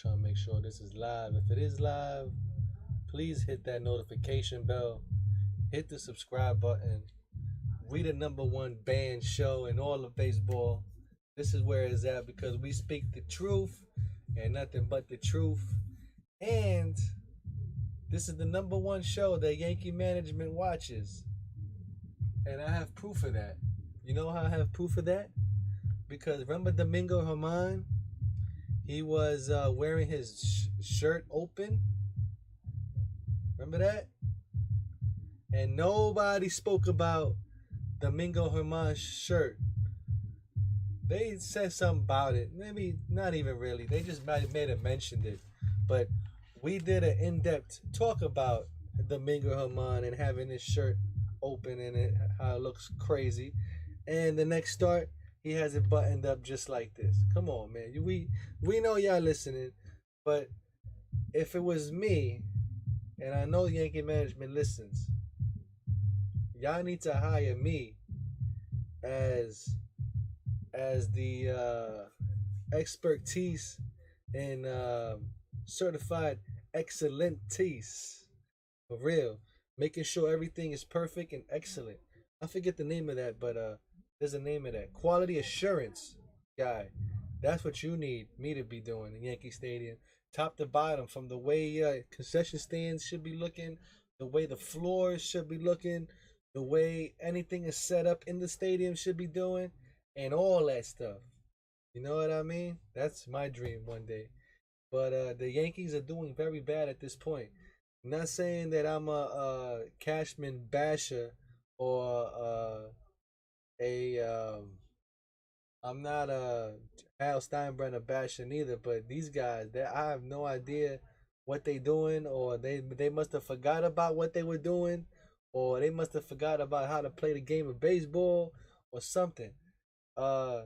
trying to make sure this is live. If it is live, please hit that notification bell, hit the subscribe button. We the number one band show in all of baseball. This is where it's at because we speak the truth and nothing but the truth. And this is the number one show that Yankee management watches. And I have proof of that. You know how I have proof of that? Because remember Domingo Germán? He was wearing his shirt open. Remember that? And nobody spoke about Domingo Germán's shirt. They said something about it. Maybe not even really. They just might have mentioned it. But we did an in-depth talk about Domingo Germán and having his shirt open and how it looks crazy. And the next start, he has it buttoned up just like this. Come on, man. We know y'all listening, but if it was me, and I know Yankee management listens, y'all need to hire me as the expertise and certified excellentees. For real. Making sure everything is perfect and excellent. I forget the name of that, but there's a name of that. Quality assurance guy. That's what you need me to be doing in Yankee Stadium. Top to bottom, from the way concession stands should be looking, the way the floors should be looking, the way anything is set up in the stadium should be doing, and all that stuff. You know what I mean? That's my dream one day. But the Yankees are doing very bad at this point. I'm not saying that I'm a Cashman basher or a I'm not a Hal Steinbrenner basher neither, but these guys, I have no idea what they doing, or they must have forgot about what they were doing, or they must have forgot about how to play the game of baseball or something. Uh,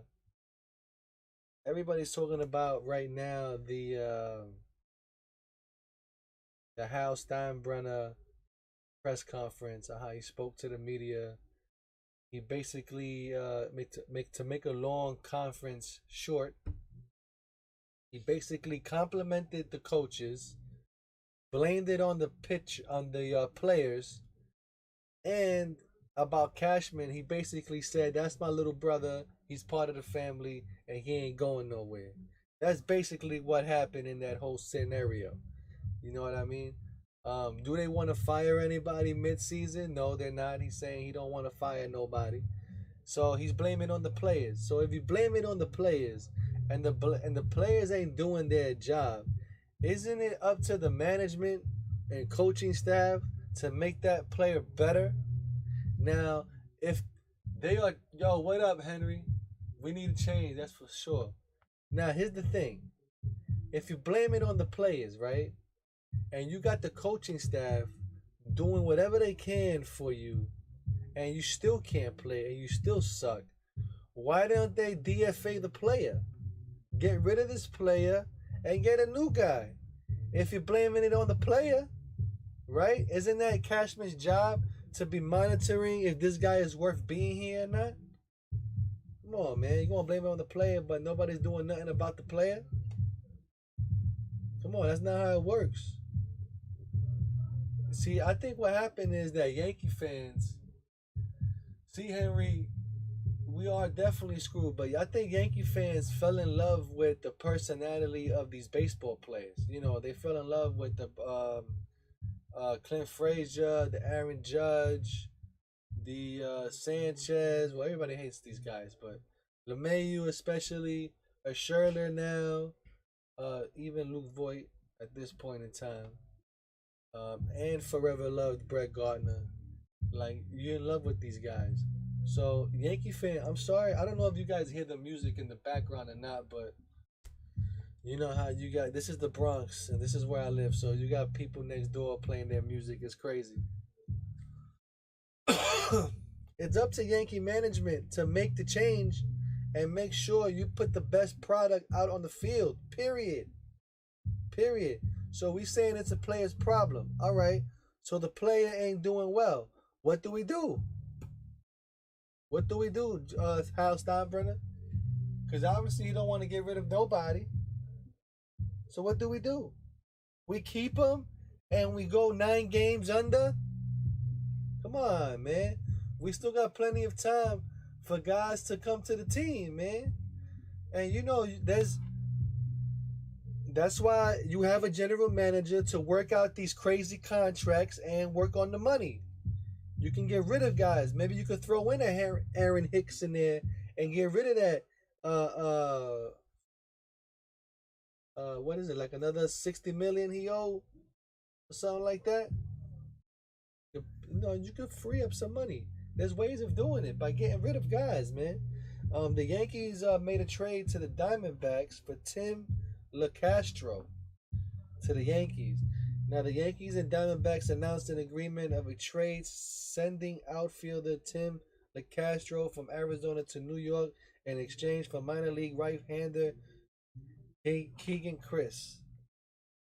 Everybody's talking about right now the Hal Steinbrenner press conference, how he spoke to the media. He basically make a long conference short. He basically complimented the coaches, blamed it on the pitch on the players, and about Cashman, he basically said, "That's my little brother. He's part of the family, and he ain't going nowhere." That's basically what happened in that whole scenario. You know what I mean? Do they want to fire anybody mid-season? No, they're not. He's saying he don't want to fire nobody. So he's blaming on the players. So if you blame it on the players, and the players ain't doing their job, isn't it up to the management and coaching staff to make that player better? Now, if they are, yo, what up, Henry? We need to change, that's for sure. Now, here's the thing. If you blame it on the players, right? And you got the coaching staff doing whatever they can for you, and you still can't play and you still suck, why don't they DFA the player? Get rid of this player and get a new guy. If you're blaming it on the player, right? Isn't that Cashman's job to be monitoring if this guy is worth being here or not? Come on, man. You're going to blame it on the player, but nobody's doing nothing about the player? Come on, that's not how it works. See, I think what happened is that Yankee fans, see, Henry, we are definitely screwed, but I think Yankee fans fell in love with the personality of these baseball players. You know, they fell in love with the Clint Frazier, the Aaron Judge, the Sanchez. Well, everybody hates these guys, but LeMahieu especially, a Scherzer now, even Luke Voigt at this point in time, and forever loved Brett Gardner. Like, you're in love with these guys. So, Yankee fan, I'm sorry. I don't know if you guys hear the music in the background or not, but you know how you got, this is the Bronx, and this is where I live. So, you got people next door playing their music. It's crazy. It's up to Yankee management to make the change and make sure you put the best product out on the field. Period. Period. So we saying it's a player's problem. All right. So the player ain't doing well. What do we do? What do we do, Hal Steinbrenner? Because obviously you don't want to get rid of nobody. So what do? We keep him and we go 9 games under? Come on, man. We still got plenty of time for guys to come to the team, man. And that's why you have a general manager to work out these crazy contracts and work on the money. You can get rid of guys. Maybe you could throw in a Aaron Hicks in there and get rid of that. What is it, like another 60 million he owe or something like that? You could free up some money. There's ways of doing it by getting rid of guys, man. The Yankees made a trade to the Diamondbacks for Tim LeCastro to the Yankees. Now, the Yankees and Diamondbacks announced an agreement of a trade sending outfielder Tim LeCastro from Arizona to New York in exchange for minor league right-hander Keegan Chris.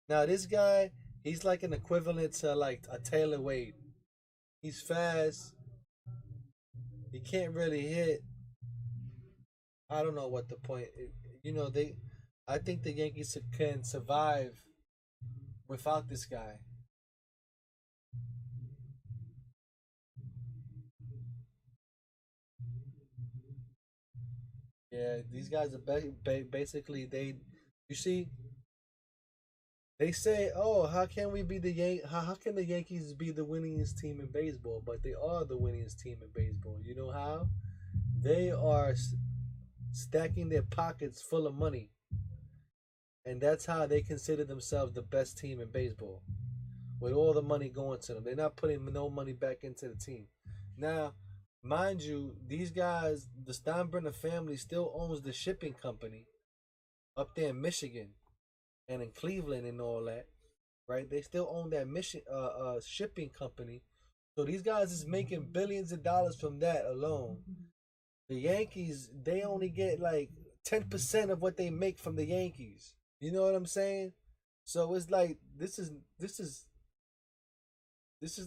Now, this guy, he's like an equivalent to like a Taylor Wade. He's fast. He can't really hit. I don't know what the point. I think the Yankees can survive without this guy. Yeah, these guys are basically they. You see, they say, "Oh, how can we be the how can the Yankees be the winningest team in baseball?" But they are the winningest team in baseball. You know how? They are stacking their pockets full of money, and that's how they consider themselves the best team in baseball. With all the money going to them, they're not putting no money back into the team. Now, mind you, these guys, the Steinbrenner family, still owns the shipping company up there in Michigan and in Cleveland and all that, right? They still own that mission shipping company. So these guys is making billions of dollars from that alone. The Yankees, they only get like 10% of what they make from the Yankees. You know what I'm saying? So it's like this is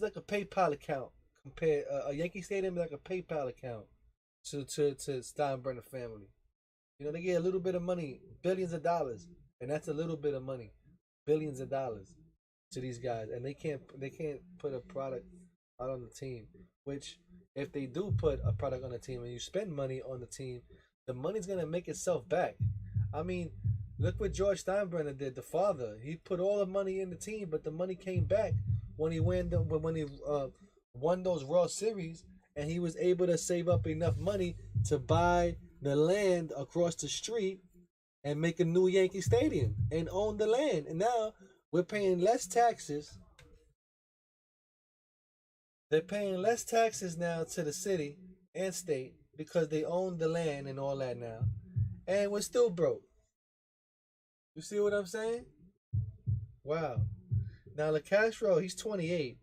like a PayPal account compared a Yankee Stadium is like a PayPal account to Steinbrenner family. They get a little bit of money, billions of dollars, and that's a little bit of money, billions of dollars to these guys, and they can't put a product out on the team. Which, if they do put a product on the team and you spend money on the team, the money's gonna make itself back. I mean, look what George Steinbrenner did. The father, he put all the money in the team, but the money came back when he won those World Series, and he was able to save up enough money to buy the land across the street and make a new Yankee Stadium and own the land. And now we're paying less taxes. They're paying less taxes now to the city and state because they own the land and all that now. And we're still broke. You see what I'm saying? Wow. Now, LeCastro, he's 28,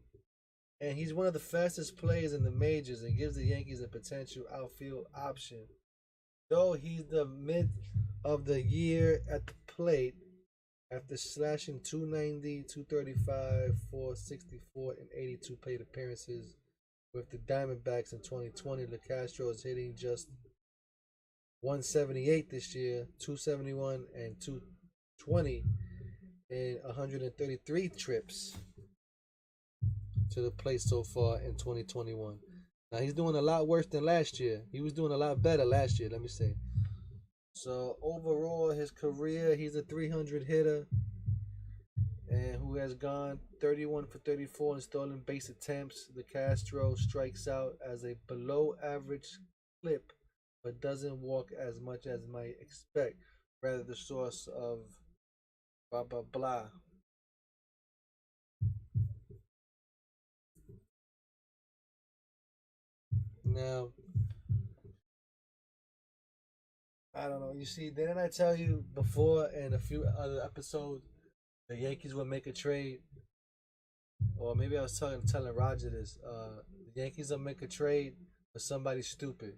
and he's one of the fastest players in the majors and gives the Yankees a potential outfield option. Though he's the mid of the year at the plate after slashing 290, 235, 464, and 82 plate appearances with the Diamondbacks in 2020, LeCastro is hitting just 178 this year, 271, and 220 in 133 trips to the plate so far in 2021. Now he's doing a lot worse than last year. He was doing a lot better last year, let me say. So overall, his career, he's a 300 hitter and who has gone 31 for 34 in stolen base attempts. LeCastro strikes out as a below average clip, but doesn't walk as much as might expect. Rather, the source of blah blah blah. Now, I don't know. You see, didn't I tell you before in a few other episodes the Yankees would make a trade? Or maybe I was telling Roger this. The Yankees will make a trade for somebody stupid.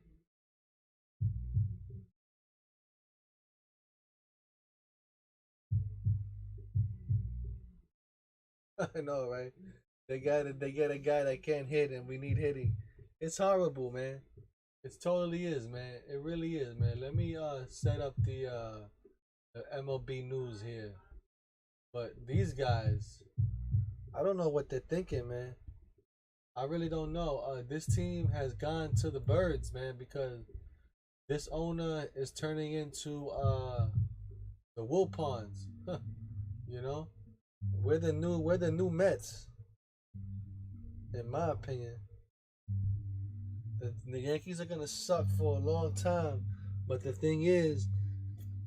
I know, right? They get a guy that can't hit, and we need hitting. It's horrible, man. It totally is, man. It really is, man. Let me set up the MLB news here. But these guys, I don't know what they're thinking, man. I really don't know. This team has gone to the birds, man, because this owner is turning into the Wilpons. You know, we're the new Mets, in my opinion. The Yankees are gonna suck for a long time, but the thing is,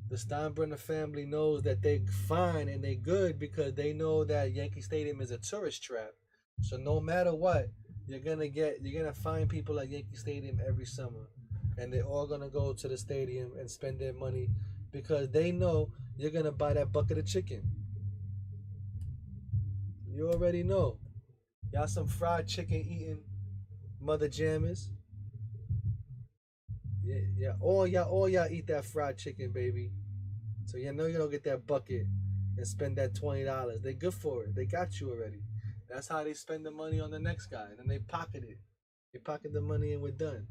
the Steinbrenner family knows that they fine and they good because they know that Yankee Stadium is a tourist trap. So no matter what, you're gonna find people at Yankee Stadium every summer, and they're all gonna go to the stadium and spend their money because they know you're gonna buy that bucket of chicken. You already know. Y'all some fried chicken eating mother jammers. Yeah, yeah. All y'all eat that fried chicken, baby. So you know you don't get that bucket and spend that $20. They're good for it. They got you already. That's how they spend the money on the next guy, and then they pocket it. They pocket the money and we're done.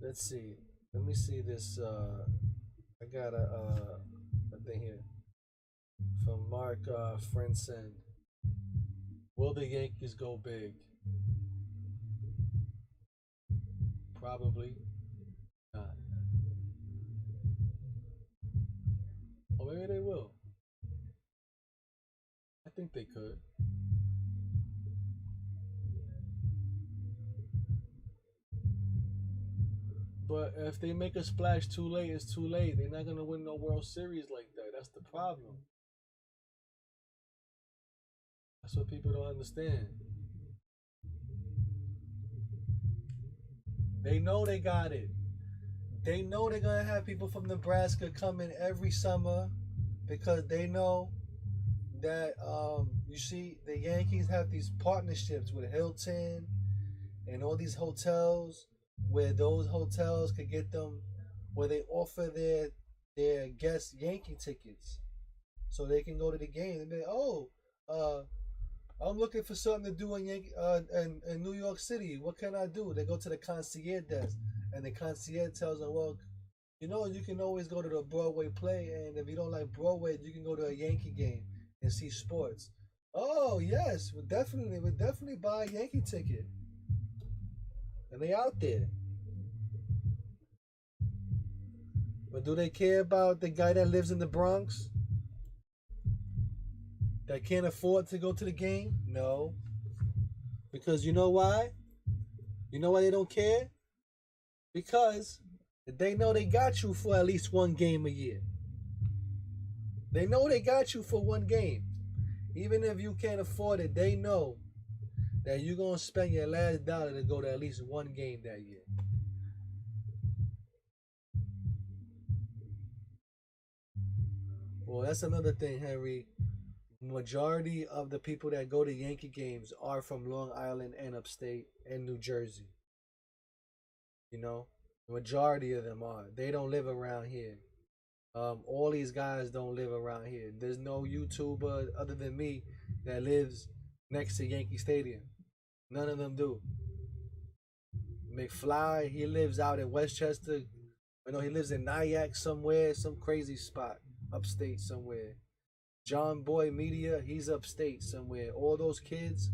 Let's see. Let me see this. I got a thing here from Mark Frenson. Will the Yankees go big? Probably not. Or maybe they will. I think they could. But if they make a splash too late, it's too late. They're not gonna win no World Series like that. That's the problem. That's what people don't understand. They know they got it. They know they're gonna have people from Nebraska coming every summer because they know that you see the Yankees have these partnerships with Hilton and all these hotels where those hotels could get them where they offer their guests Yankee tickets so they can go to the game and be like, oh, uh, I'm looking for something to do in New York City. What can I do? They go to the concierge desk, and the concierge tells them, well, you can always go to the Broadway play, and if you don't like Broadway, you can go to a Yankee game and see sports. Oh yes, we definitely buy a Yankee ticket, and they out there. But do they care about the guy that lives in the Bronx that can't afford to go to the game? No, because you know why? You know why they don't care? Because they know they got you for at least one game a year. They know they got you for one game. Even if you can't afford it, they know that you're going to spend your last dollar to go to at least one game that year. Well, that's another thing, Henry. Majority of the people that go to Yankee games are from Long Island and upstate and New Jersey. You know, the majority of them are. They don't live around here. All these guys don't live around here. There's no YouTuber other than me that lives next to Yankee Stadium. None of them do. McFly, he lives out in Westchester. He lives in Nyack somewhere, some crazy spot, upstate somewhere. John Boy Media, he's upstate somewhere. All those kids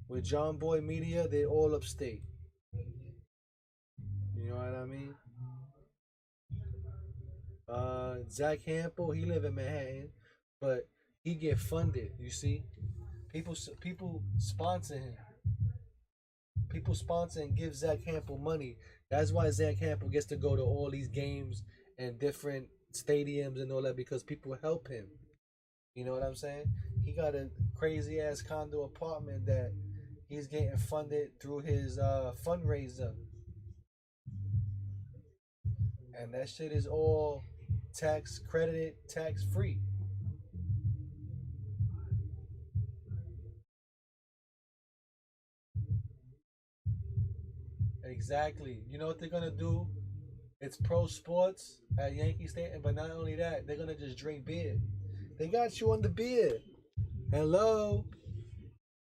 with John Boy Media, they're all upstate. You know what I mean? Zach Hampel, he live in Manhattan, but he get funded. You see, people sponsor him. People sponsor and give Zach Hampel money. That's why Zach Hampel gets to go to all these games and different stadiums and all that because people help him. You know what I'm saying? He got a crazy ass condo apartment that he's getting funded through his fundraiser, and that shit is all tax credited, tax free. Exactly. You know what they're gonna do? It's pro sports at Yankee Stadium, but not only that, they're gonna just drink beer. They got you on the beer. Hello,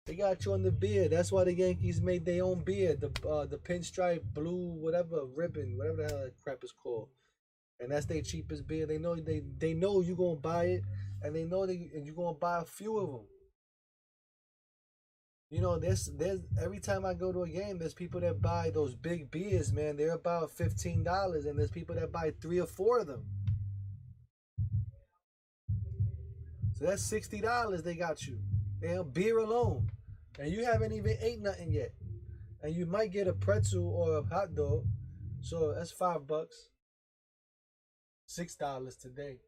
they got you on the beer. That's why the Yankees made their own beer, the pinstripe blue whatever ribbon, whatever the hell that crap is called. and that's their cheapest beer. They know you gonna buy it, and they know you're gonna buy a few of them. You know, there's every time I go to a game, there's people that buy those big beers, man. They're about $15, and there's people that buy 3 or 4 of them. So that's $60 they got you. And beer alone. And you haven't even ate nothing yet. And you might get a pretzel or a hot dog. So that's $5. $6 today.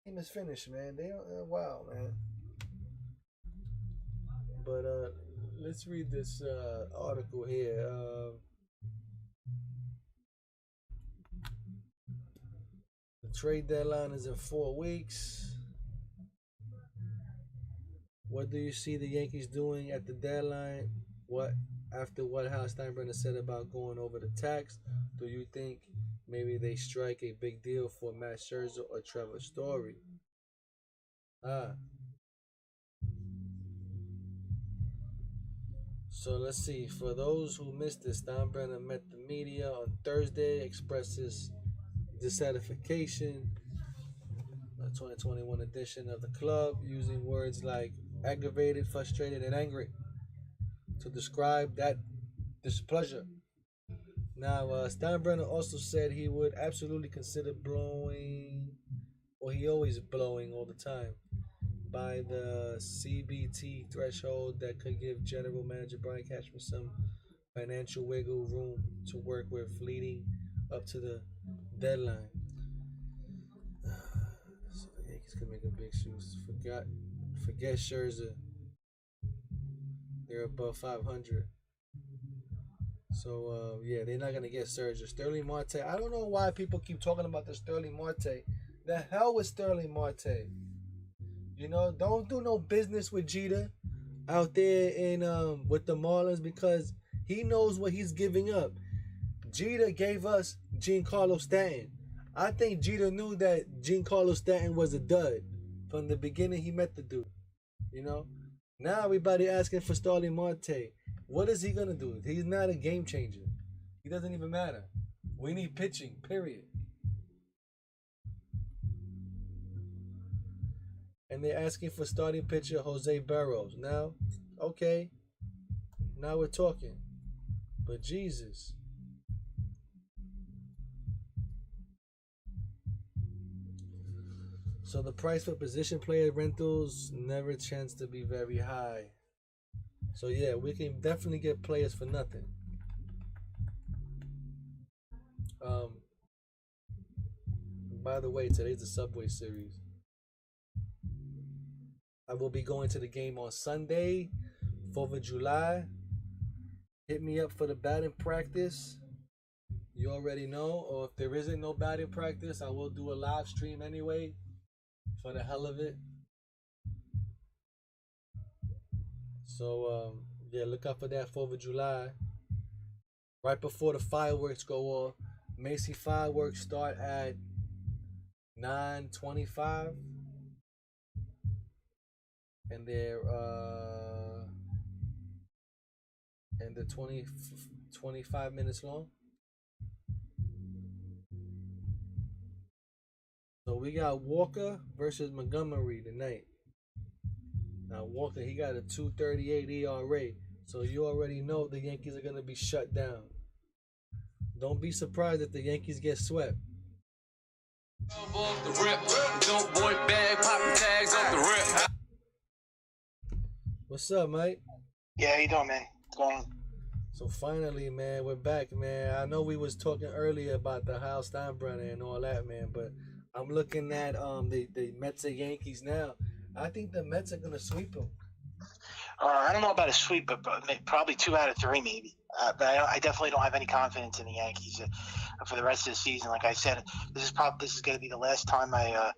Game is finished, man. They're wild, man. But let's read this article here. The trade deadline is in 4 weeks. What do you see the Yankees doing at the deadline? What after what Hal Steinbrenner said about going over the tax? Do you think maybe they strike a big deal for Matt Scherzer or Trevor Story? So let's see. For those who missed it, Steinbrenner met the media on Thursday, expressed his dissatisfaction. The 2021 edition of the club, using words like aggravated, frustrated, and angry to describe that displeasure. Now, Steinbrenner also said he would absolutely consider blowing, or he always blowing all the time, by the CBT threshold that could give General Manager Brian Cashman some financial wiggle room to work with leading up to the deadline. So the Yankees could make a big shoes. Forget Scherzer. They're above 500. So yeah, they're not gonna get Scherzer. Sterling Marte. I don't know why people keep talking about the Sterling Marte. The hell with Sterling Marte. You know, don't do no business with Jeter out there in with the Marlins, because he knows what he's giving up. Jeter gave us Giancarlo Stanton. I think Jeter knew that Giancarlo Stanton was a dud from the beginning he met the dude. You know? Now everybody asking for Starling Marte. What is he going to do? He's not a game changer. He doesn't even matter. We need pitching, period. And they're asking for starting pitcher Jose Barros. Now, okay. Now we're talking. But Jesus. So the price for position player rentals never tends to be very high. So yeah, we can definitely get players for nothing. By the way, today's the Subway Series. I will be going to the game on Sunday, 4th of July. Hit me up for the batting practice. You already know. Or if there isn't no batting practice, I will do a live stream anyway, for the hell of it. So, yeah, look out for that 4th of July. Right before the fireworks go off. Macy fireworks start at 9:25. And they're 25 minutes long. So we got Walker versus Montgomery tonight. Now Walker, he got a 2.38 ERA, so you already know the Yankees are gonna be shut down. Don't be surprised if the Yankees get swept. What's up, Mike? Yeah, how you doing, man? What's going on? So finally, man, we're back, man. I know we was talking earlier about the Hal Steinbrenner and all that, man, but I'm looking at the Mets and Yankees now. I think the Mets are gonna sweep them. I don't know about a sweep, but probably 2 out of 3, maybe. But I definitely don't have any confidence in the Yankees for the rest of the season. Like I said, this is going to be the last time I,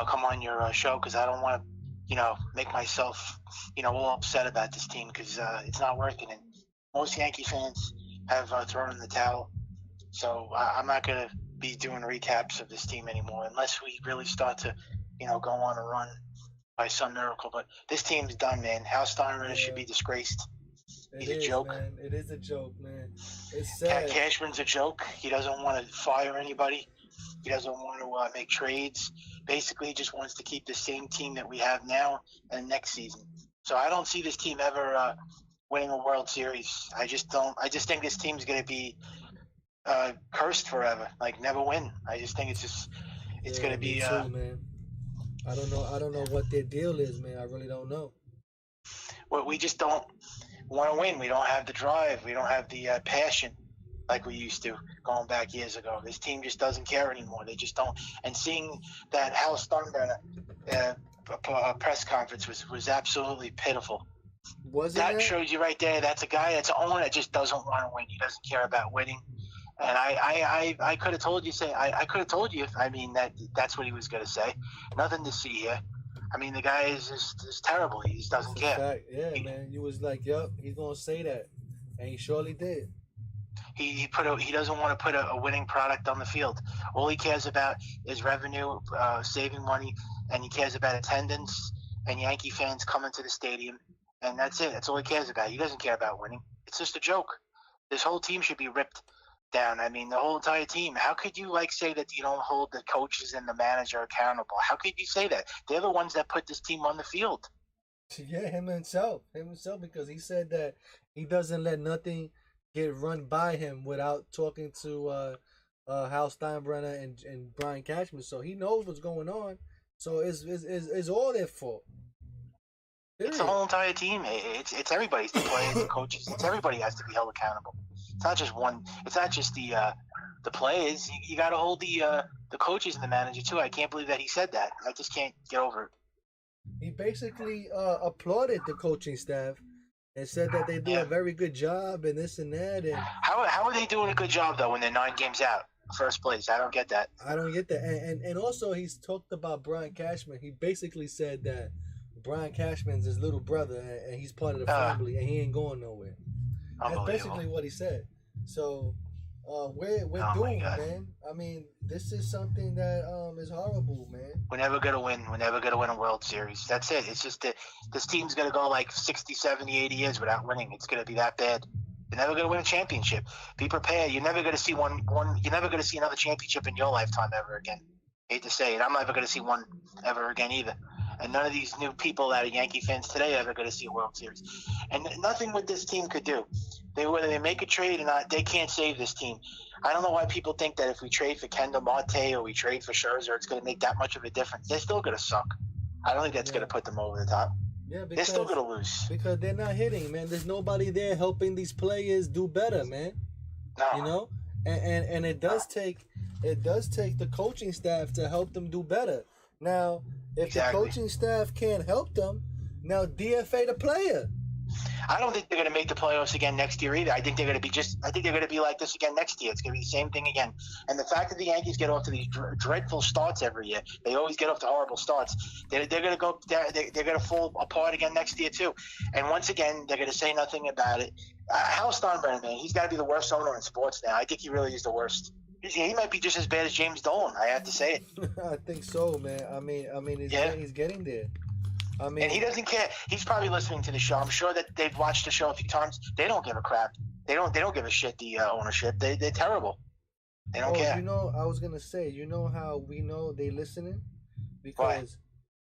come on your show, because I don't want to, make myself, all upset about this team, because it's not working. And most Yankee fans have thrown in the towel. So I'm not going to be doing recaps of this team anymore unless we really start to, go on a run by some miracle. But this team's done, man. Hal Steinbrenner should be disgraced. It He's a is, joke. man. It is a joke, man. It's sad. Cashman's a joke. He doesn't want to fire anybody. He doesn't want to make trades. Basically, he just wants to keep the same team that we have now and next season. So I don't see this team ever winning a World Series. I just don't. I just think this team's going to be cursed forever. Like never win. I just think it's going to Me be. too, man. I don't know. I don't know what their deal is, man. I really don't know. Well, we just don't want to win. We don't have the drive. We don't have the passion like we used to going back years ago. This team just doesn't care anymore. They just don't. And seeing that Hal Steinbrenner press conference was absolutely pitiful. Was it that shows you right there. That's a guy. That's an owner that just doesn't want to win. He doesn't care about winning. And I could have told you. I could have told you. I mean that's what he was going to say. Nothing to see here. I mean the guy is just terrible. He just doesn't care. Yeah, man. You was like, yup, he's gonna say that, and he surely did. He doesn't want to put a winning product on the field. All he cares about is revenue, saving money, and he cares about attendance and Yankee fans coming to the stadium, and that's it. That's all he cares about. He doesn't care about winning. It's just a joke. This whole team should be ripped down. I mean, the whole entire team. How could you say that you don't hold the coaches and the manager accountable? How could you say that? They're the ones that put this team on the field. Yeah, him himself, because he said that he doesn't let nothing get run by him without talking to Hal Steinbrenner and Brian Cashman. So he knows what's going on. So it's all their fault. It's the whole entire team. It's everybody's the players, the coaches. It's everybody has to be held accountable. It's not just one. It's not just the players. You got to hold the coaches and the manager too. I can't believe that he said that. I just can't get over it. He basically applauded the coaching staff and said that they do a very good job and this and that. And how are they doing a good job though when they're 9 games out, first place? I don't get that. And also he's talked about Brian Cashman. He basically said that Brian Cashman's his little brother and he's part of the family and he ain't going nowhere. That's basically what he said. So we're doomed, man. I mean, this is something that is horrible, man. We're never gonna win. We're never gonna win a World Series. That's it. It's just that this team's gonna go like 60, 70, 80 years without winning. It's gonna be that bad. You're never gonna win a championship. Be prepared. You're never gonna see one. You're never gonna see another championship in your lifetime ever again. Hate to say it. I'm never gonna see one ever again either. And none of these new people that are Yankee fans today are ever going to see a World Series. And nothing with this team could do. Whether they make a trade or not, they can't save this team. I don't know why people think that if we trade for Kendall Marte or we trade for Scherzer, it's going to make that much of a difference. They're still going to suck. I don't think that's going to put them over the top. Yeah, they're still going to lose. Because they're not hitting, man. There's nobody there helping these players do better, man. No. You know? And it does take the coaching staff to help them do better. Now, if the coaching staff can't help them, now DFA the player. I don't think they're going to make the playoffs again next year either. I think they're going to be like this again next year. It's going to be the same thing again. And the fact that the Yankees get off to these dreadful starts every year, they always get off to horrible starts. They're going to go. They're going to fall apart again next year too. And once again, they're going to say nothing about it. Hal Steinbrenner, man, he's got to be the worst owner in sports now. I think he really is the worst. He might be just as bad as James Dolan. I have to say it. I think so, man. I mean, he's getting there. I mean, and he doesn't care. He's probably listening to the show. I'm sure that they've watched the show a few times. They don't give a crap. They don't give a shit. The ownership. They're terrible. They don't care. You know, I was gonna say. You know how we know they listening? Because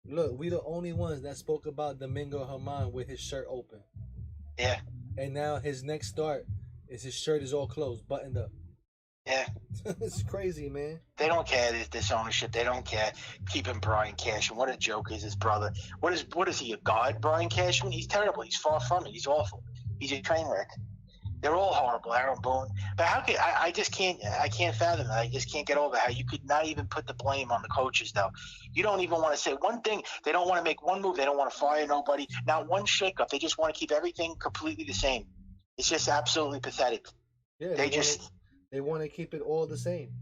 look, we the only ones that spoke about Domingo Germán with his shirt open. Yeah. And now his next start is his shirt is all closed, buttoned up. Yeah. It's crazy, man. They don't care, this ownership. They don't care. Keeping Brian Cashman. What a joke is his brother. What is he, a god, Brian Cashman? He's terrible. He's far from it. He's awful. He's a train wreck. They're all horrible. Aaron Boone. But how could I can't fathom it. I just can't get over how you could not even put the blame on the coaches, though. You don't even want to say one thing. They don't want to make one move. They don't want to fire nobody. Not one shakeup. They just want to keep everything completely the same. It's just absolutely pathetic. Yeah, they want to keep it all the same.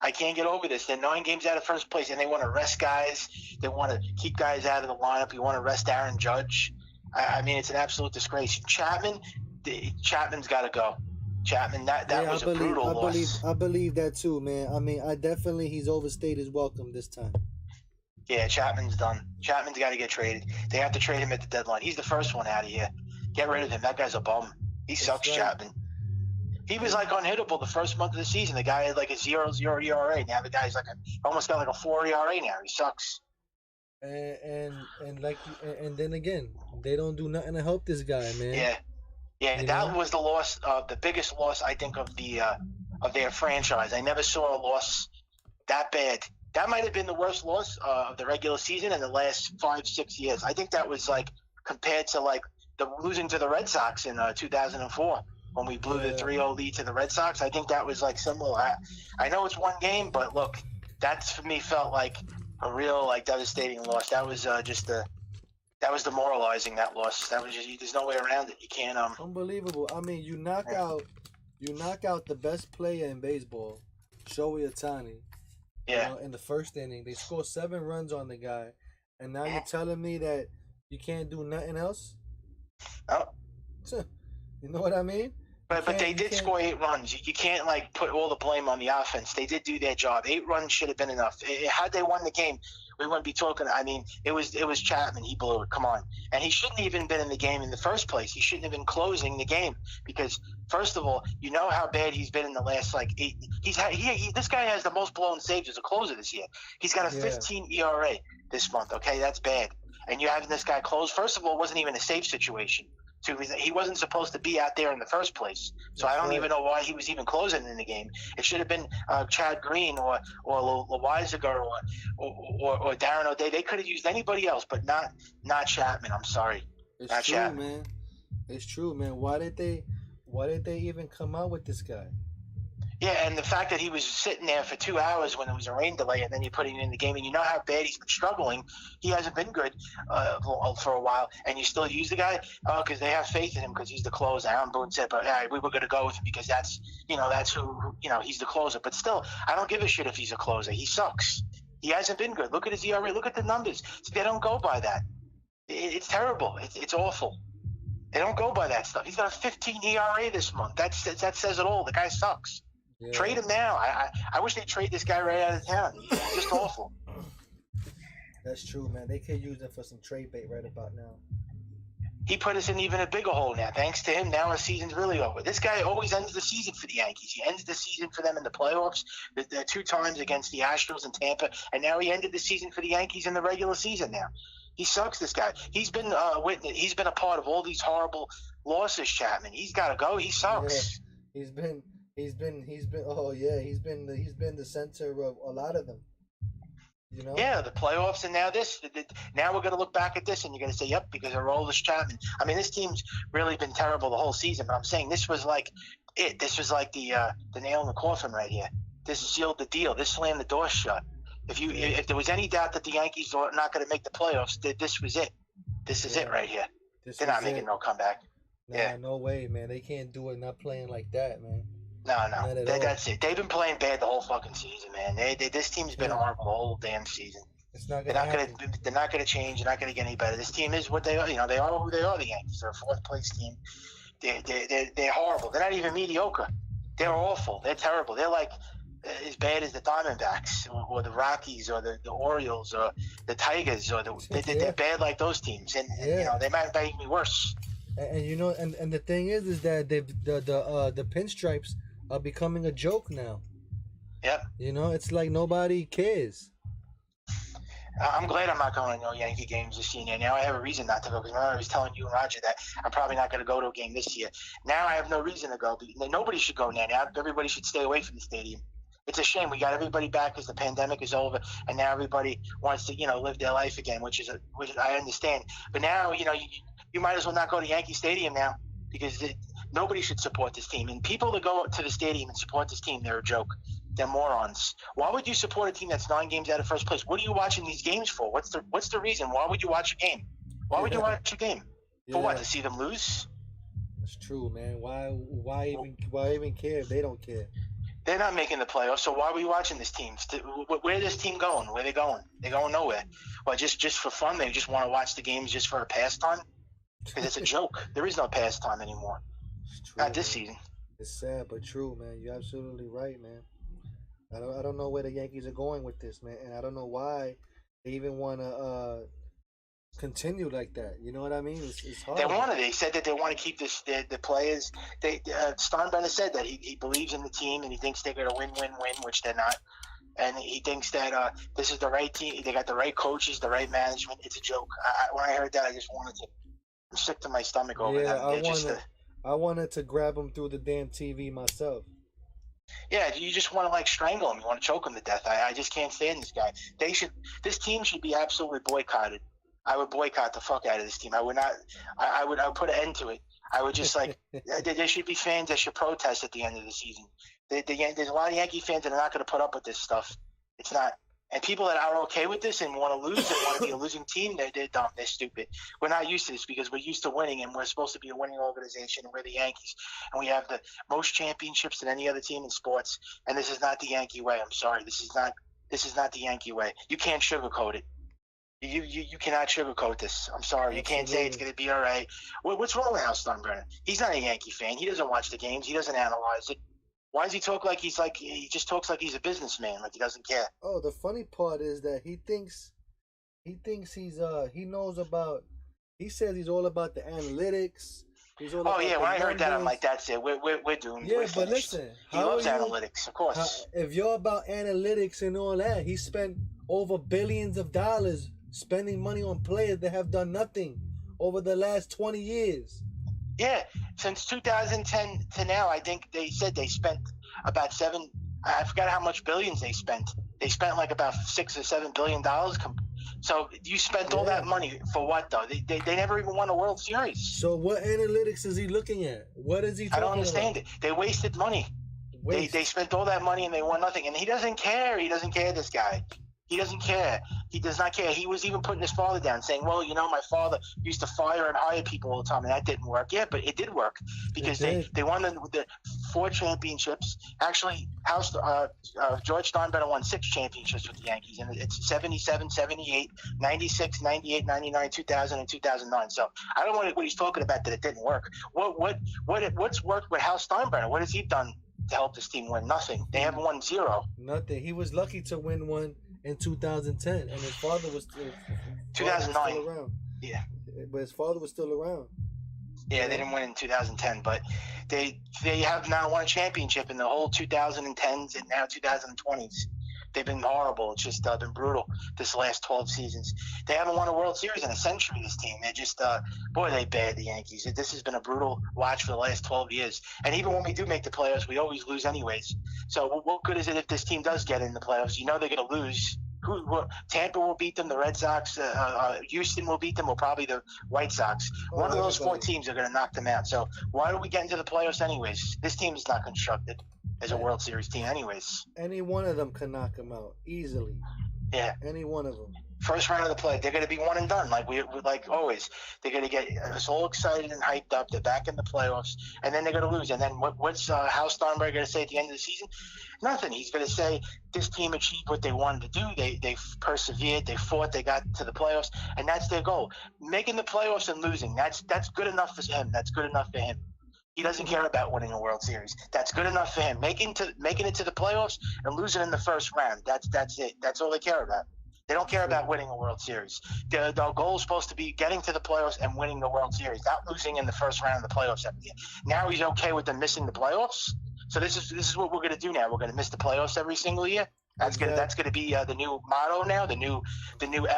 I can't get over this. They're 9 games out of first place, and they want to rest guys. They want to keep guys out of the lineup. You want to rest Aaron Judge. I mean, it's an absolute disgrace. Chapman's got to go. Chapman, that was a brutal loss. I believe that too, man. I mean, he's overstayed his welcome this time. Yeah, Chapman's done. Chapman's got to get traded. They have to trade him at the deadline. He's the first one out of here. Get rid of him. That guy's a bum. He sucks, right. Chapman. He was like unhittable the first month of the season. The guy had like a 0.0 ERA. Now the guy's like almost got like a 4 ERA now. He sucks. And like and then again, they don't do nothing to help this guy, man. Yeah, yeah. You That know? was the loss, the biggest loss I think of their franchise. I never saw a loss that bad. That might have been the worst loss of the regular season in the last 5-6 years. I think that was like compared to like the losing to the Red Sox in 2004 when we blew the 3-0 lead to the Red Sox. I think that was like similar. I know it's one game, but look, that for me felt like a real like devastating loss. That was that was demoralizing. That loss. That was just there's no way around it. You can't Unbelievable. I mean, you knock out the best player in baseball, Shohei Ohtani. Yeah. You know, in the first inning, they score 7 runs on the guy, and now you're telling me that you can't do nothing else? Oh. You know what I mean? But they did score 8 runs. You can't like put all the blame on the offense. They did do their job. 8 runs should have been enough. Had they won the game, we wouldn't be talking. I mean, it was Chapman. He blew it. Come on, and he shouldn't even been in the game in the first place. He shouldn't have been closing the game because first of all, you know how bad he's been in the last like 8. This guy has the most blown saves as a closer this year. He's got a 15 ERA this month. Okay, that's bad. And you having this guy close. First of all, it wasn't even a save situation. So he wasn't supposed to be out there in the first place. So I don't even know why he was even closing in the game. It should have been Chad Green or Loizaga or Darren O'Day. They could have used anybody else, but not Chapman. I'm sorry. It's not true, Chapman. man. It's true, man. Why did they even come out with this guy? Yeah, and the fact that he was sitting there for 2 hours when there was a rain delay, and then you put him in the game, and you know how bad he's been struggling. He hasn't been good for a while, and you still use the guy because they have faith in him because he's the closer. Aaron Boone said, but we were going to go with him because that's who he's the closer. But still, I don't give a shit if he's a closer. He sucks. He hasn't been good. Look at his ERA. Look at the numbers. They don't go by that. It's terrible. It's awful. They don't go by that stuff. He's got a 15 ERA this month. That says it all. The guy sucks. Yeah. Trade him now. I wish they'd trade this guy right out of town. He's just awful. That's true, man. They could use him for some trade bait right about now. He put us in even a bigger hole now. Thanks to him, now our season's really over. This guy always ends the season for the Yankees. He ends the season for them in the playoffs, the 2 times against the Astros and Tampa, and now he ended the season for the Yankees in the regular season now. He sucks, this guy. He's been he's been a part of all these horrible losses, Chapman. He's got to go. He sucks. Yeah, he's been the center of a lot of them. You know? Yeah, the playoffs, and now this. Now we're going to look back at this, and you're going to say, "Yep," because of Aroldis Chapman. I mean, this team's really been terrible the whole season. But I'm saying this was like it. This was like the nail in the coffin right here. This sealed the deal. This slammed the door shut. If there was any doubt that the Yankees were not going to make the playoffs, this was it. This is it right here. They're not making no comeback. Nah, no way, man. They can't do it not playing like that, man. No. That's it. They've been playing bad the whole fucking season, man. This team's been horrible the whole damn season. It's not gonna happen. They're not gonna change. They're not gonna get any better. This team is what they are. They are who they are. The Yankees. They're a 4th place team. They're horrible. They're not even mediocre. They're awful. They're terrible. They're like as bad as the Diamondbacks or the Rockies or the Orioles or the Tigers or they're bad like those teams. And they might make me worse. And the thing is that the pinstripes are becoming a joke now. Yep. It's like nobody cares. I'm glad I'm not going to no Yankee games this year. Now I have a reason not to go because I was telling you and Roger that I'm probably not going to go to a game this year. Now I have no reason to go. Nobody should go now. Now everybody should stay away from the stadium. It's a shame. We got everybody back because the pandemic is over, and now everybody wants to live their life again, which I understand. But now you might as well not go to Yankee Stadium now because nobody should support this team. And people that go to the stadium and support this team, they're a joke. They're morons. Why would you support a team that's 9 games out of first place? What are you watching these games for? What's the reason? Why would you watch a game? Why would you watch a game? For what? To see them lose? That's true, man. Why even care if they don't care? They're not making the playoffs, so why are we watching this team? Where is this team going? Where are they going? They're going nowhere. Well, just for fun, they just want to watch the games just for a pastime? Because it's a joke. There is no pastime anymore. True, not this season. It's sad, but true, man. You're absolutely right, man. I don't know where the Yankees are going with this, man, and I don't know why they even want to continue like that. You know what I mean? It's They horrible. wanted. They said that they want to keep the players. Steinbrenner said that he believes in the team and he thinks they're going to win, which they're not. And he thinks that this is the right team. They got the right coaches, the right management. It's a joke. When I heard that, I just wanted to. I'm sick to my stomach over Yeah, them. They're just I wanted to grab him through the damn TV myself. yeah. You just want to like strangle him. You want to choke him to death. I just can't stand this guy. They should. This team should be absolutely boycotted. I would boycott the fuck out of this team. I would not. I would put an end to it. I would just like there should be fans that should protest at the end of the season. There's a lot of Yankee fans that are not going to put up with this stuff. It's not. And people that are okay with this and want to lose and want to be a losing team, they're dumb. They're stupid. We're not used to this because we're used to winning, and we're supposed to be a winning organization, and we're the Yankees. And we have the most championships than any other team in sports, and this is not the Yankee way. I'm sorry. This is not the Yankee way. You can't sugarcoat it. You cannot sugarcoat this. I'm sorry. You can't say it's going to be all right. What's wrong with Hal Steinbrenner? He's not a Yankee fan. He doesn't watch the games. He doesn't analyze it. Why does he talk like he just talks like he's a businessman, like he doesn't care? Oh, the funny part is that he thinks he knows about. He says he's all about the analytics. He's all Oh about yeah, the when I heard that, I'm numbers. like, that's it. We're doomed. Yeah, We're but finished. listen, He loves analytics, of course. if you're about analytics and all that, he spent over billions of dollars spending money on players that have done nothing over the last 20 years. Yeah, since 2010 to now, I think they said they spent about seven. I forgot how much billions they spent. They spent like about $6 or $7 billion. So you spent all that money for what though? They never even won a World Series. So what analytics is he looking at? What is he? I don't understand it. They wasted money. They spent all that money and they won nothing. And he doesn't care. He doesn't care. This guy. He doesn't care. He does not care. He was even putting his father down, saying, well, you know, my father used to fire and hire people all the time, and that didn't work. Yeah, but it did work because they won the 4 championships. Actually, George Steinbrenner won 6 championships with the Yankees, and it's 77, 78, 96, 98, 99, 2000, and 2009. So I don't know what he's talking about that it didn't work. What's worked with Hal Steinbrenner? What has he done to help this team win? Nothing. They haven't won 0. Nothing. He was lucky to win one in 2010, and his father was 2009. Still around. Yeah, but his father was still around. Yeah, they didn't win in 2010, but they have now won a championship in the whole 2010s and now 2020s. They've been horrible. It's just been brutal this last 12 seasons. They haven't won a World Series in a century, this team. They're just, boy, they bad, the Yankees. This has been a brutal watch for the last 12 years. And even when we do make the playoffs, we always lose anyways. So what good is it if this team does get in the playoffs? You know they're going to lose. Tampa will beat them, the Red Sox, Houston will beat them, or probably the White Sox. One of those 4 teams are going to knock them out. So why do we get into the playoffs anyways? This team is not constructed as a World Series team anyways. Any one of them can knock them out easily. Yeah. Any one of them. First round of the play, they're going to be one and done, like we like always. They're going to get us all excited and hyped up. They're back in the playoffs, and then they're going to lose. And then what's Hal Steinbrenner going to say at the end of the season? Nothing. He's going to say this team achieved what they wanted to do. They persevered. They fought. They got to the playoffs, and that's their goal. Making the playoffs and losing. That's good enough for him. That's good enough for him. He doesn't care about winning a World Series. That's good enough for him. Making it to the playoffs and losing in the first round. That's it. That's all they care about. They don't care about winning a World Series. The goal is supposed to be getting to the playoffs and winning the World Series, not losing in the first round of the playoffs every year. Now he's okay with them missing the playoffs. So this is what we're going to do now. We're going to miss the playoffs every single year. That's gonna be the new motto now, the new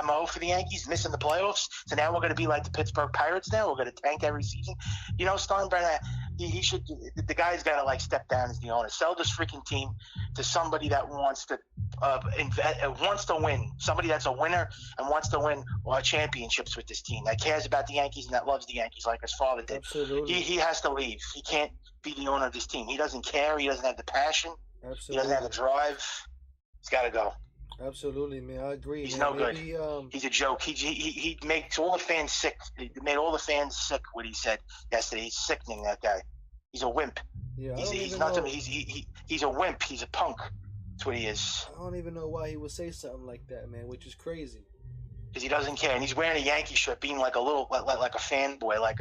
MO for the Yankees, missing the playoffs. So now we're gonna be like the Pittsburgh Pirates. Now we're gonna tank every season. You know, Steinbrenner, he should. The guy's got to like step down as the owner, sell this freaking team to somebody that wants to win, somebody that's a winner and wants to win championships with this team, that cares about the Yankees and that loves the Yankees like his father did. Absolutely. He has to leave. He can't be the owner of this team. He doesn't care. He doesn't have the passion. Absolutely. He doesn't have the drive. He's got to go. Absolutely, man. I agree. He's man. no good. He's a joke. He makes all the fans sick. He made all the fans sick. What he said yesterday. He's sickening. That guy. He's a wimp. Yeah, he's nothing. He's a wimp. He's a punk. That's what he is. I don't even know why he would say something like that, man. Which is crazy. Because he doesn't care, and he's wearing a Yankee shirt, being like a fanboy, like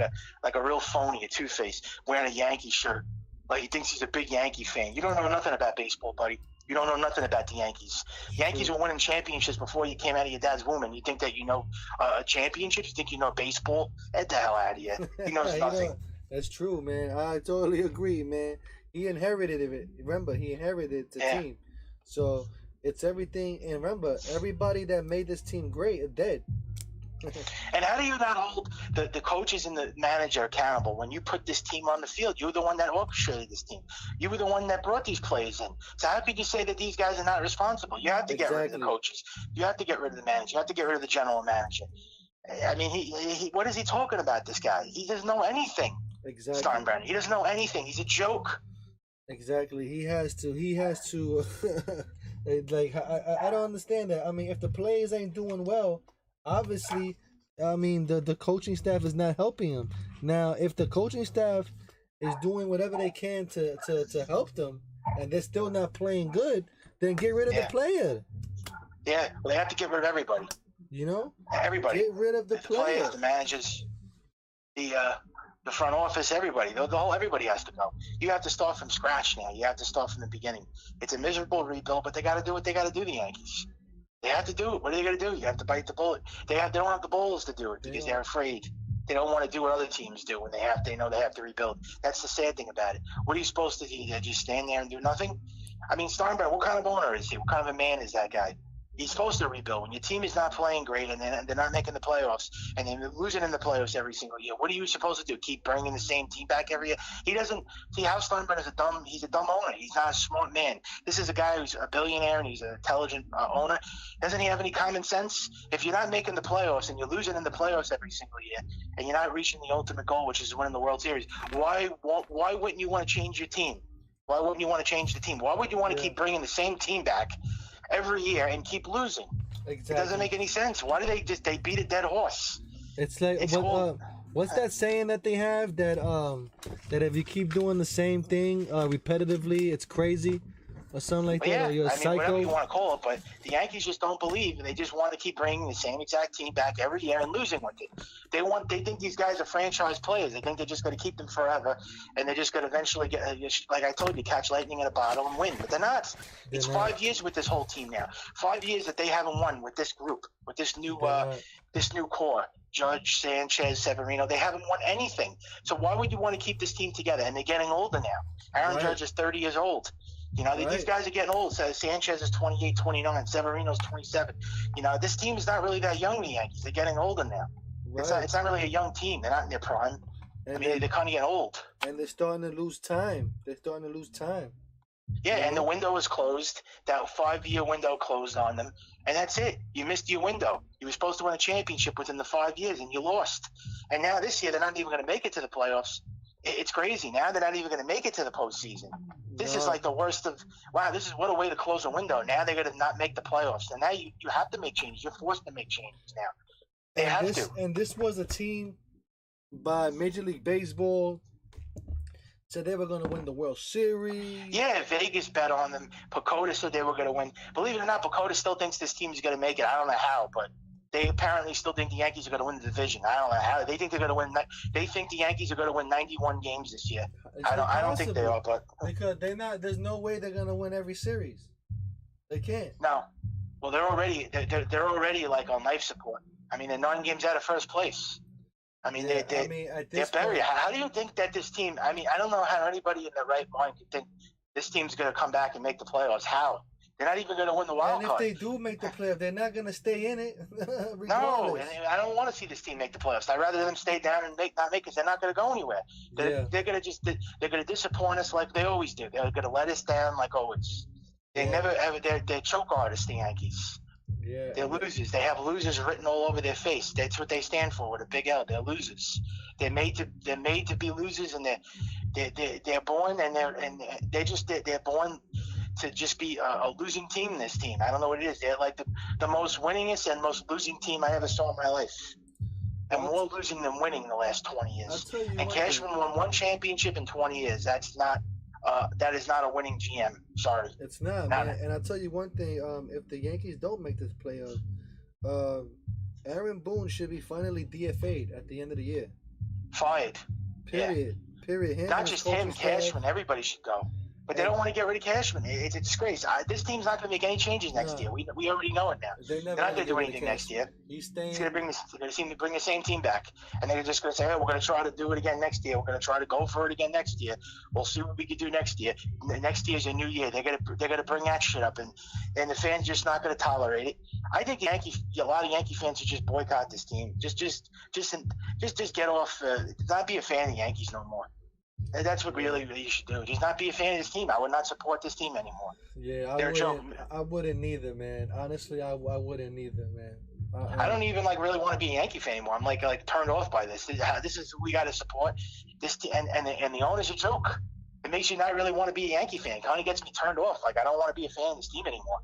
a real phony, a two-face, wearing a Yankee shirt. Like he thinks he's a big Yankee fan. You don't know nothing about baseball, buddy. You don't know nothing about the Yankees. Yankees were winning championships before you came out of your dad's womb, and you think that you know championships? You think you know baseball? Get the hell out of here. He knows nothing. That's true, man. I totally agree, man. He inherited it. Remember, he inherited the team. So it's everything. And remember, everybody that made this team great are dead. And how do you not hold the coaches and the manager accountable when you put this team on the field? You're the one that orchestrated this team. You were the one that brought these players in. So how could you say that these guys are not responsible? You have to get rid of the coaches. You have to get rid of the manager. You have to get rid of the general manager. I mean, he what is he talking about, this guy? He doesn't know anything. Exactly. Steinbrenner. He doesn't know anything. He's a joke. Exactly. He has to. Like, I don't understand that. I mean, if the players ain't doing well, obviously, I mean, the coaching staff is not helping him. Now, if the coaching staff is doing whatever they can to help them, and they're still not playing good, then get rid of the player. Yeah, well, they have to get rid of everybody. You know? Everybody. Get rid of the players, the managers, the front office, everybody. The whole everybody has to go. You have to start from scratch now. You have to start from the beginning. It's a miserable rebuild, but they got to do what they got to do, the Yankees. They have to do it. What are they going to do? You have to bite the bullet. They don't have the balls to do it because they're afraid. They don't want to do what other teams do when they know they have to rebuild. That's the sad thing about it. What are you supposed to do? Just stand there and do nothing? I mean, Steinbrenner, what kind of owner is he? What kind of a man is that guy? He's supposed to rebuild. When your team is not playing great and they're not making the playoffs and they're losing in the playoffs every single year, what are you supposed to do? Keep bringing the same team back every year? He doesn't see how Steinbrenner is he's a dumb owner. He's not a smart man. This is a guy who's a billionaire and he's an intelligent owner. Doesn't he have any common sense? If you're not making the playoffs and you're losing in the playoffs every single year and you're not reaching the ultimate goal, which is winning the World Series, why wouldn't you want to change your team? Why wouldn't you want to change the team? Why would you want to keep bringing the same team back every year and keep losing? Exactly. It doesn't make any sense. Why do they beat a dead horse? It's like what's that saying that they have that if you keep doing the same thing repetitively, it's crazy or something like that? Yeah, or you're a psycho. Whatever you want to call it, but the Yankees just don't believe, and they just want to keep bringing the same exact team back every year and losing with it. They think these guys are franchise players. They think they're just going to keep them forever, and they're just going to eventually get, like I told you, catch lightning in a bottle and win. But they're not. It's 5 years with this whole team now. 5 years that they haven't won with this group, with this new core. Judge, Sanchez, Severino, they haven't won anything. So why would you want to keep this team together? And they're getting older now. Aaron Judge is 30 years old. You know, these guys are getting old. So Sanchez is 28, 29. Severino's 27. You know, this team is not really that young, the Yankees. They're getting older now. Right. It's not really a young team. They're not in their prime. And they're kind of getting old. And they're starting to lose time. Yeah, and the window is closed. That 5-year window closed on them. And that's it. You missed your window. You were supposed to win a championship within the 5 years, and you lost. And now this year, they're not even going to make it to the playoffs. It's crazy. Now they're not even going to make it to the postseason. This is like the worst of – wow, this is what a way to close a window. Now they're going to not make the playoffs. And now you have to make changes. You're forced to make changes now. They have to. And this was a team by Major League Baseball – said they were going to win the World Series. Yeah, Vegas bet on them. Pacoda said they were going to win. Believe it or not, Pacoda still thinks this team is going to make it. I don't know how, but they apparently still think the Yankees are going to win the division. I don't know how. They think they're going to win. They think the Yankees are going to win 91 games this year. I don't think they are, but because they're not. There's no way they're going to win every series. They can't. No. Well, they're already like on life support. I mean, they're 9 games out of first place. I mean, they're buried. How do you think that this team – I mean, I don't know how anybody in their right mind could think this team's going to come back and make the playoffs. How? They're not even going to win the wild card. And if they do make the playoffs, they're not going to stay in it. No, and I don't want to see this team make the playoffs. I'd rather them stay down and not make it. They're not going to go anywhere. They're going to disappoint us like they always do. They're going to let us down like always. They're choke artists, the Yankees. Yeah, they're losers. They have losers written all over their face. That's what they stand for with a big L. They're losers. They're made to be losers, and they're born they're born to just be a losing team. This team, I don't know what it is. They're like the most winningest and most losing team I ever saw in my life, and more losing than winning in the last 20 years. And Cashman won 1 championship in 20 years. That is not a winning GM. Sorry. It's not, man. And I'll tell you one thing. If the Yankees don't make this playoff, Aaron Boone should be finally DFA'd at the end of the year. Fired. Period. Not just him, Cashman. Everybody should go. But they don't want to get rid of Cashman. It's a disgrace. This team's not going to make any changes next year. We already know it now. They're not going to do anything next year. He's staying. They're going to bring the same team back, and they're just going to say, "Hey, we're going to try to do it again next year. We're going to try to go for it again next year. We'll see what we can do next year. Next year's a new year. They're going to bring that shit up, and the fans just not going to tolerate it. I think a lot of Yankee fans should just boycott this team. Just get off. Not be a fan of the Yankees no more. And that's what really you should do. Just not be a fan of this team. I would not support this team anymore. Yeah, I wouldn't either, man. Honestly, I wouldn't either, man. I don't even really want to be a Yankee fan anymore. I'm like turned off by this. This is we got to support this and the owner's a joke. It makes you not really want to be a Yankee fan. It kind of gets me turned off. I don't want to be a fan of this team anymore.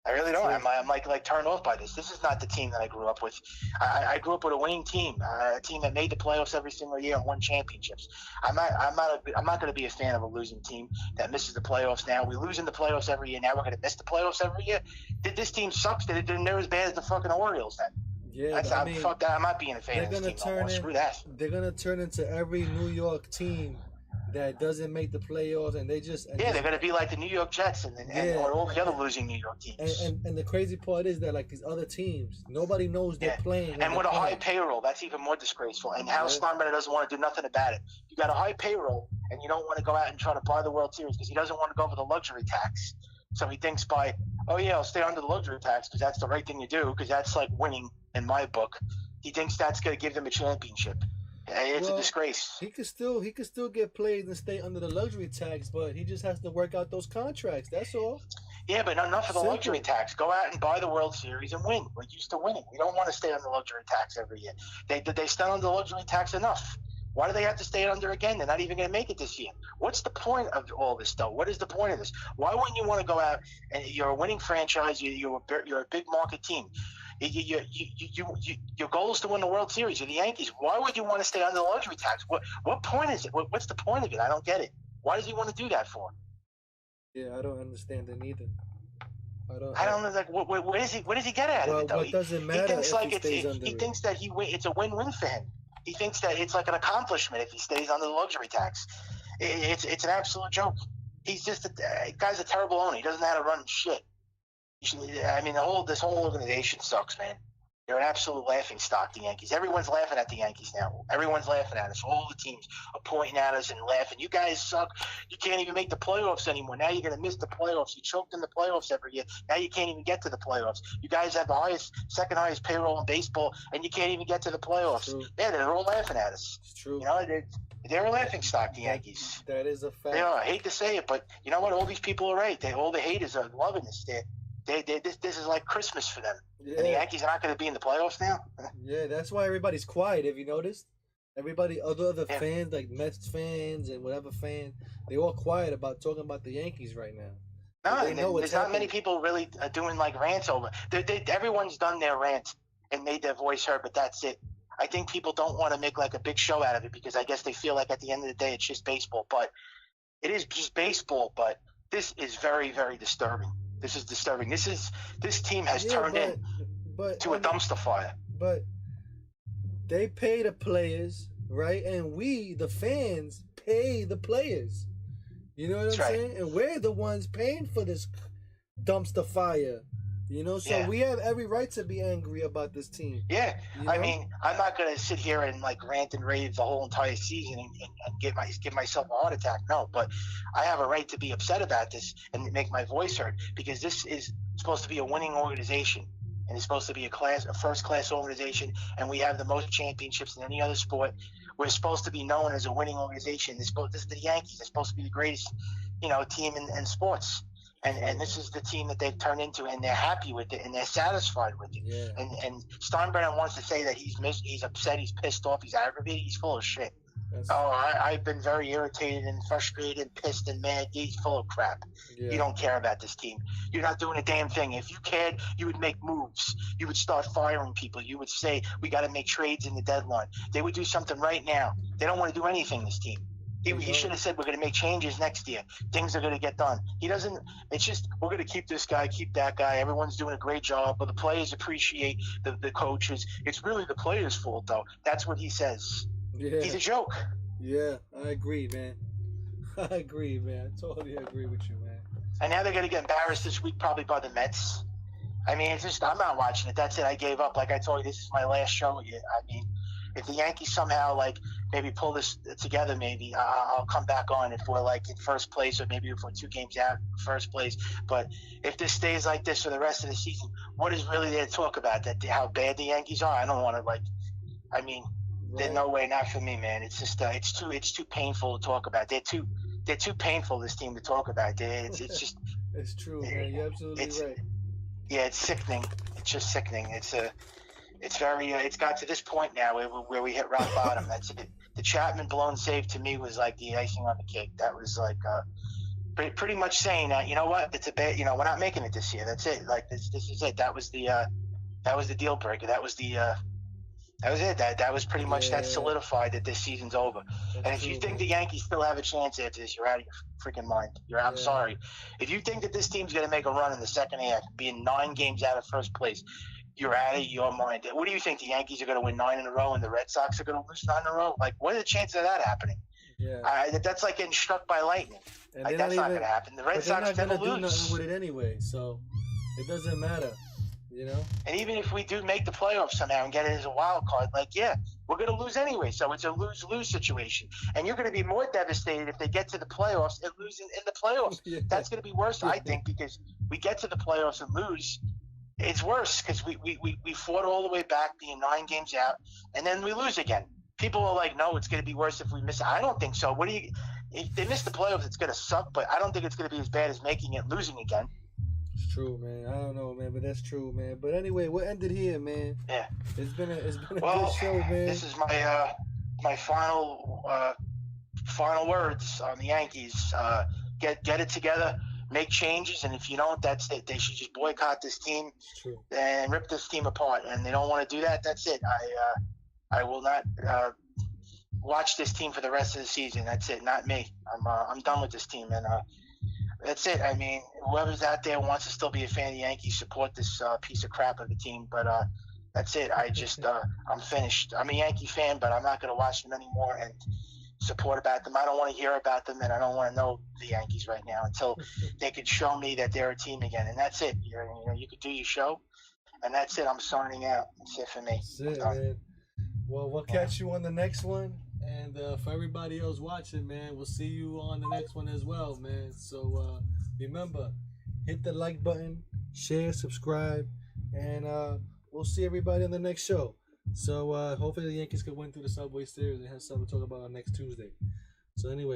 I really don't. I'm like turned off by this. This is not the team that I grew up with. I grew up with a winning team, a team that made the playoffs every single year and won championships. I'm not going to be a fan of a losing team that misses the playoffs. Now we lose in the playoffs every year. Now we're going to miss the playoffs every year. This team sucks. They're as bad as the fucking Orioles then. Yeah, fuck that. I'm not being a fan of this team no more. Screw that. They're gonna turn into every New York team that doesn't make the playoffs, and they just they're going to be like the New York Jets and all the other losing New York teams. And the crazy part is that these other teams, nobody knows they're playing. And with a high payroll, that's even more disgraceful. And Hal Steinbrenner doesn't want to do nothing about it. You got a high payroll, and you don't want to go out and try to buy the World Series because he doesn't want to go for the luxury tax. So he thinks I'll stay under the luxury tax because that's the right thing to do because that's like winning in my book. He thinks that's going to give them a championship. It's a disgrace. He could still get played and stay under the luxury tax, but he just has to work out those contracts. That's all. Yeah, but enough of the luxury tax. Go out and buy the World Series and win. We're used to winning. We don't want to stay under luxury tax every year. They stay under luxury tax enough. Why do they have to stay under again? They're not even going to make it this year. What's the point of all this, though? What is the point of this? Why wouldn't you want to go out and you're a winning franchise? You're a big market team. Your goal is to win the World Series. You're the Yankees. Why would you want to stay under the luxury tax? What point is it? What's the point of it? I don't get it. Why does he want to do that for? Yeah, I don't understand it either. I don't know. What does he get out of it though? What does it matter? He thinks that it's a win-win for him. He thinks that it's like an accomplishment if he stays under the luxury tax. It's an absolute joke. He's just guy's a terrible owner. He doesn't know how to run shit. This whole organization sucks, man. They're an absolute laughing stock, the Yankees. Everyone's laughing at the Yankees now. Everyone's laughing at us. All the teams are pointing at us and laughing. You guys suck. You can't even make the playoffs anymore. Now you're going to miss the playoffs. You choked in the playoffs every year. Now you can't even get to the playoffs. You guys have the second highest payroll in baseball, and you can't even get to the playoffs. Yeah, they're all laughing at us. It's true. They're a laughing stock, the Yankees. That is a fact. They are. I hate to say it, but you know what? All these people are right. All the haters are loving this. This is like Christmas for them. Yeah. And the Yankees are not going to be in the playoffs now. Yeah, that's why everybody's quiet. Have you noticed? Everybody, other fans, like Mets fans and whatever fan, they all quiet about talking about the Yankees right now. No, there's not many people really doing rants over. Everyone's done their rant and made their voice heard, but that's it. I think people don't want to make a big show out of it because I guess they feel like at the end of the day it's just baseball. But it is just baseball. But this is very, very disturbing. This is disturbing. This team has turned into a dumpster fire. But they pay the players, right? And we, the fans, pay the players. You know what I'm saying? And we're the ones paying for this dumpster fire. So we have every right to be angry about this team. Yeah, I'm not gonna sit here and rant and rave the whole entire season and give myself a heart attack. No, but I have a right to be upset about this and make my voice heard because this is supposed to be a winning organization and it's supposed to be a first-class organization, and we have the most championships in any other sport. We're supposed to be known as a winning organization. This is the Yankees. They're supposed to be the greatest, team in sports. And this is the team that they've turned into, and they're happy with it, and they're satisfied with it. Yeah. And Steinbrenner wants to say that he's upset, he's pissed off, he's aggravated. He's full of shit. I've been very irritated and frustrated and pissed and mad. He's full of crap. Yeah. You don't care about this team. You're not doing a damn thing. If you cared, you would make moves. You would start firing people. You would say, we got to make trades in the deadline. They would do something right now. They don't want to do anything, this team. He should have said, we're going to make changes next year. Things are going to get done. He doesn't. It's just, we're going to keep this guy, keep that guy. Everyone's doing a great job. But the players appreciate the coaches. It's really the players' fault, though. That's what he says. Yeah. He's a joke. Yeah, I agree, man. I agree, man. I totally agree with you, man. And now they're going to get embarrassed this week probably by the Mets. I mean, it's just, I'm not watching it. That's it. I gave up. Like I told you, this is my last show with you. I mean, if the Yankees somehow, like, maybe pull this together, maybe I'll come back on if we're, like, in first place, or maybe if we're 2 games out first place. But if this stays like this for the rest of the season, what is really there to talk about? That how bad the Yankees are? I don't want to, like, I mean, there's no way, not for me, man. It's just, it's too painful to talk about. They're too painful, this team, to talk about. It's just. It's true, man. You're absolutely right. Yeah, it's sickening. It's just sickening. It's very. It's got to this point now where we hit rock bottom. That's it. The Chapman blown save to me was like the icing on the cake. That was like pretty much saying that, you know what, it's a bad. You know, we're not making it this year. That's it. Like this is it. That was the deal breaker. That was it. That was pretty much that solidified that this season's over. That's and if you think the Yankees still have a chance after this, you're out of your freaking mind. I'm sorry. If you think that this team's going to make a run in the second half, being 9 games out of first place, you're out of your mind. What do you think? The Yankees are going to win 9 in a row and the Red Sox are going to lose 9 in a row? Like, what are the chances of that happening? Yeah. That's like getting struck by lightning. And like, that's not going to happen. The Red Sox tend to lose. They're not going to do nothing with it anyway, so it doesn't matter. You know? And even if we do make the playoffs somehow and get it as a wild card, like, yeah, we're going to lose anyway. So it's a lose-lose situation. And you're going to be more devastated if they get to the playoffs and lose in the playoffs. Yeah. That's going to be worse, I think, because we get to the playoffs and lose. It's worse because we fought all the way back, being 9 games out, and then we lose again. People are like, no, it's going to be worse if we miss it. I don't think so. If they miss the playoffs, it's going to suck, but I don't think it's going to be as bad as making it losing again. It's true, man. I don't know, man, but that's true, man. But anyway, we'll end it here, man. Yeah. It's been a good show, man. This is my final words on the Yankees. Get it together, make changes, and if you don't, that's it. They should just boycott this team and rip this team apart. And they don't want to do that. That's it. I will not watch this team for the rest of the season. That's it. Not me. I'm done with this team, and that's it. I mean, whoever's out there wants to still be a fan of the Yankees, support this piece of crap of a team. But that's it. I just I'm finished. I'm a Yankee fan, but I'm not going to watch them anymore and support about them. I don't want to hear about them, and I don't want to know the Yankees right now until they could show me that they're a team again. And that's it. You could do your show, and that's it. I'm signing out. That's it for me. That's it, man. Well, we'll catch you on the next one. And for everybody else watching, man, we'll see you on the next one as well, man. So remember, hit the like button, share, subscribe, and we'll see everybody on the next show. So hopefully the Yankees can win through the Subway Series and have something to talk about on next Tuesday. So anyway.